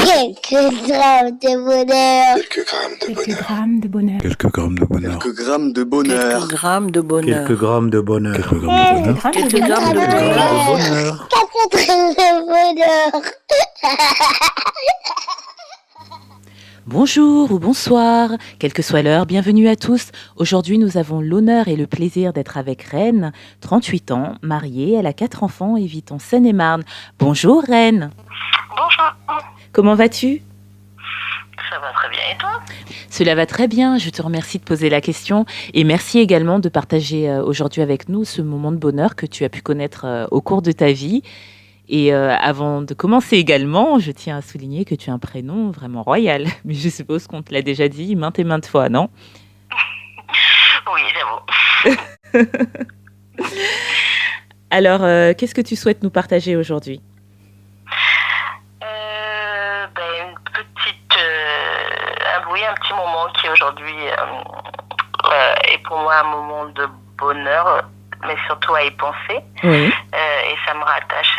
Quelques grammes de bonheur. Quelques grammes de bonheur. Quelques grammes de bonheur. Quelques grammes de bonheur. Quelques grammes de bonheur. Quelques grammes de bonheur. Quelques grammes de bonheur. Quelques grammes de bonheur. 4 grammes de bonheur. Bonjour ou bonsoir, quelle que soit l'heure, bienvenue à tous. Aujourd'hui, nous avons l'honneur et le plaisir d'être avec Reine, 38 ans, mariée, elle a 4 enfants et vit en Seine-et-Marne. Bonjour Reine. Bonjour. Comment vas-tu ? Ça va très bien et toi ? Cela va très bien, je te remercie de poser la question et merci également de partager aujourd'hui avec nous ce moment de bonheur que tu as pu connaître au cours de ta vie. Et avant de commencer également, je tiens à souligner que tu as un prénom vraiment royal. Mais je suppose qu'on te l'a déjà dit maintes et maintes fois, non ? Oui, j'avoue. Alors, qu'est-ce que tu souhaites nous partager aujourd'hui ? Une petite... un petit moment qui aujourd'hui est pour moi un moment de bonheur, mais surtout à y penser. Oui. Et ça me rattache,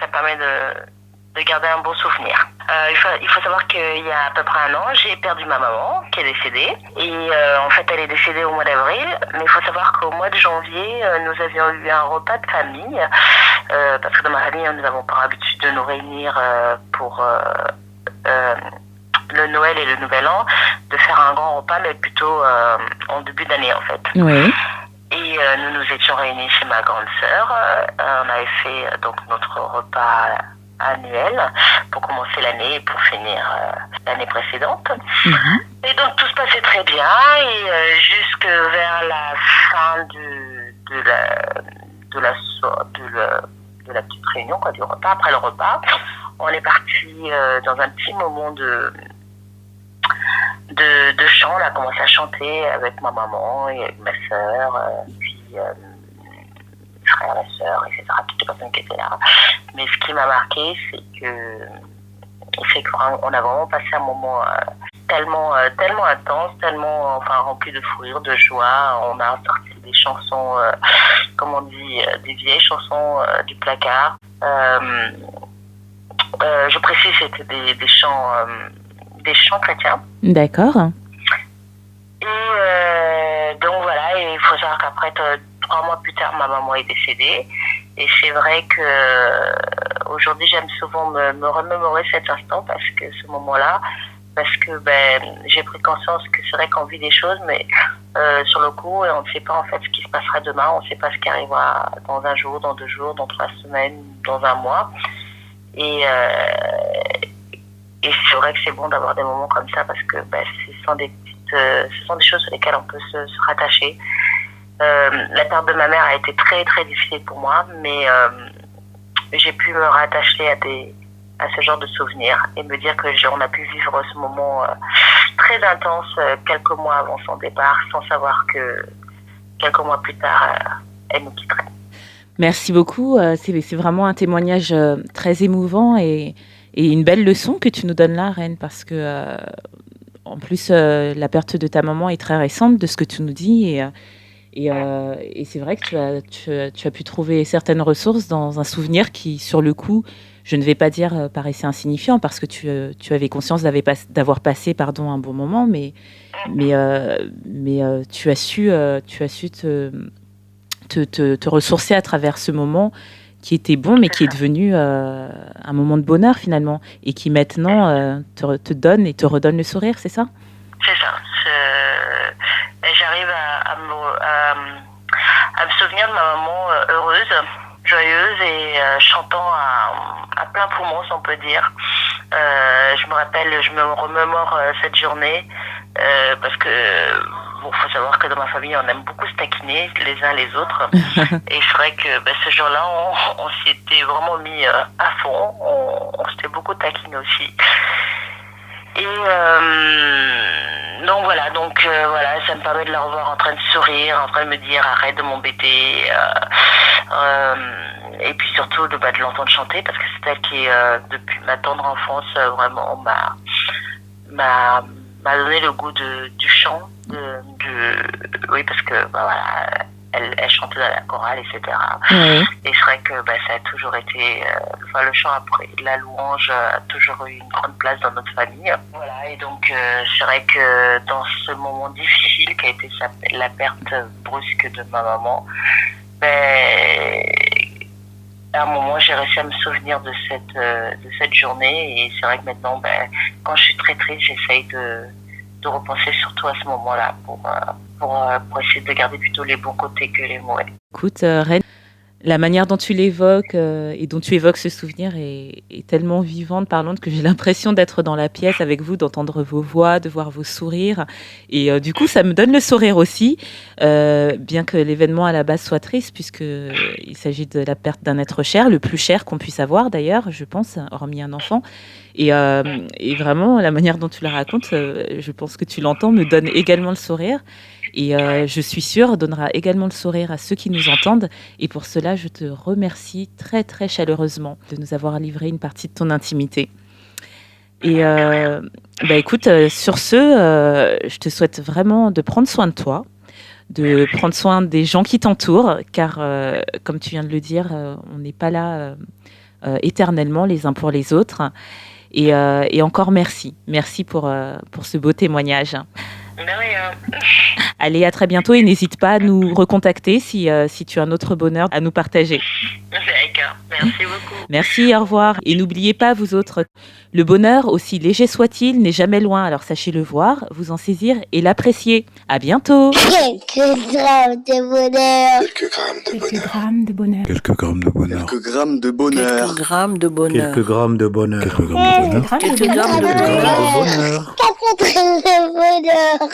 ça permet de garder un bon souvenir. Il faut savoir qu'il y a à peu près 1 an, j'ai perdu ma maman qui est décédée. Et en fait, elle est décédée au mois d'avril. Mais il faut savoir qu'au mois de janvier, nous avions eu un repas de famille. Parce que dans ma famille, nous n'avons pas l'habitude de nous réunir pour le Noël et le Nouvel An, de faire un grand repas, mais plutôt en début d'année en fait. Oui. Et nous nous étions réunis chez ma grande sœur. On avait fait donc notre repas annuel pour commencer l'année et pour finir l'année précédente. Mhm. Et donc tout se passait très bien et jusque vers la fin de la petite réunion, quoi, du repas, après le repas, on est parti dans un petit moment de chant. On a commencé à chanter avec ma maman et avec ma sœur, puis mes frères, ma sœur, etc., toutes les personnes qui étaient là. Mais ce qui m'a marqué, c'est qu'on a vraiment passé un moment tellement intense, tellement rempli de fou rire, de joie. On a sorti des chansons, comme on dit, des vieilles chansons du placard. Je précise, c'était des chants chrétiens. D'accord. Et donc voilà, et il faut savoir qu'après 3 mois plus tard, ma maman est décédée. Et c'est vrai que aujourd'hui, j'aime souvent me remémorer cet instant, parce que ce moment-là, parce que j'ai pris conscience que c'est vrai qu'on vit des choses, mais sur le coup, on ne sait pas en fait ce qui se passera demain, on ne sait pas ce qui arrivera dans 1 jour, dans 2 jours, dans 3 semaines, dans 1 mois. Et c'est vrai que c'est bon d'avoir des moments comme ça, parce que ce sont des choses sur lesquelles on peut se rattacher. La perte de ma mère a été très très difficile pour moi, mais j'ai pu me rattacher à ce genre de souvenirs et me dire qu'on a pu vivre ce moment très intense quelques mois avant son départ, sans savoir que quelques mois plus tard, elle nous quitterait. Merci beaucoup. C'est vraiment un témoignage très émouvant et une belle leçon que tu nous donnes là, Reine, parce que en plus, la perte de ta maman est très récente de ce que tu nous dis. Et c'est vrai que tu as pu trouver certaines ressources dans un souvenir qui, sur le coup, je ne vais pas dire paraissait insignifiant, parce que tu avais conscience d'avoir passé un bon moment, mais tu as su te ressourcer à travers ce moment qui était bon, mais qui est devenu un moment de bonheur finalement, et qui maintenant te donne et te redonne le sourire, c'est ça ? C'est ça. J'arrive à me souvenir de ma maman heureuse, joyeuse et chantant à plein poumon, si on peut dire. Je me remémore cette journée parce que faut savoir que dans ma famille, on aime beaucoup se taquiner les uns les autres. Et c'est vrai que ce jour-là, on s'y était vraiment mis à fond. On s'était beaucoup taquiné aussi. Et donc voilà, ça me permet de la revoir en train de sourire, en train de me dire arrête de m'embêter. Et puis surtout de l'entendre chanter, parce que c'est elle qui, depuis ma tendre enfance, vraiment m'a donné le goût du chant. Oui, parce que elle chantait dans la chorale, etc. Ouais. Et c'est vrai que ça a toujours été, le chant après, la louange a toujours eu une grande place dans notre famille. Voilà, et donc c'est vrai que dans ce moment difficile qui a été la perte brusque de ma maman, à un moment j'ai réussi à me souvenir de cette journée, et c'est vrai que maintenant, quand je suis très triste, j'essaye de repenser surtout à ce moment-là pour essayer de garder plutôt les bons côtés que les mauvais. Écoute, Reine, la manière dont tu l'évoques et dont tu évoques ce souvenir est tellement vivante, parlante, que j'ai l'impression d'être dans la pièce avec vous, d'entendre vos voix, de voir vos sourires. Et du coup, ça me donne le sourire aussi, bien que l'événement à la base soit triste, puisqu'il s'agit de la perte d'un être cher, le plus cher qu'on puisse avoir d'ailleurs, je pense, hormis un enfant. Et vraiment, la manière dont tu la racontes, je pense que tu l'entends, me donne également le sourire. Et je suis sûre, donnera également le sourire à ceux qui nous entendent. Et pour cela, je te remercie très, très chaleureusement de nous avoir livré une partie de ton intimité. Et écoute, sur ce, je te souhaite vraiment de prendre soin de toi, de prendre soin des gens qui t'entourent, car comme tu viens de le dire, on n'est pas là éternellement les uns pour les autres. Et encore merci. Merci pour ce beau témoignage. De rien. Allez, à très bientôt et n'hésite pas à nous recontacter si tu as un autre bonheur à nous partager. D'accord, merci beaucoup. Merci, au revoir. Et n'oubliez pas, vous autres, le bonheur, aussi léger soit-il, n'est jamais loin. Alors sachez le voir, vous en saisir et l'apprécier. À bientôt. Quelques grammes de bonheur. Quelques grammes de bonheur. Quelques grammes de bonheur. Quelques grammes de bonheur. Quelques grammes de bonheur. Quelques grammes de bonheur. Quelques grammes de bonheur. Quelques grammes de bonheur. Quatre grammes de bonheur.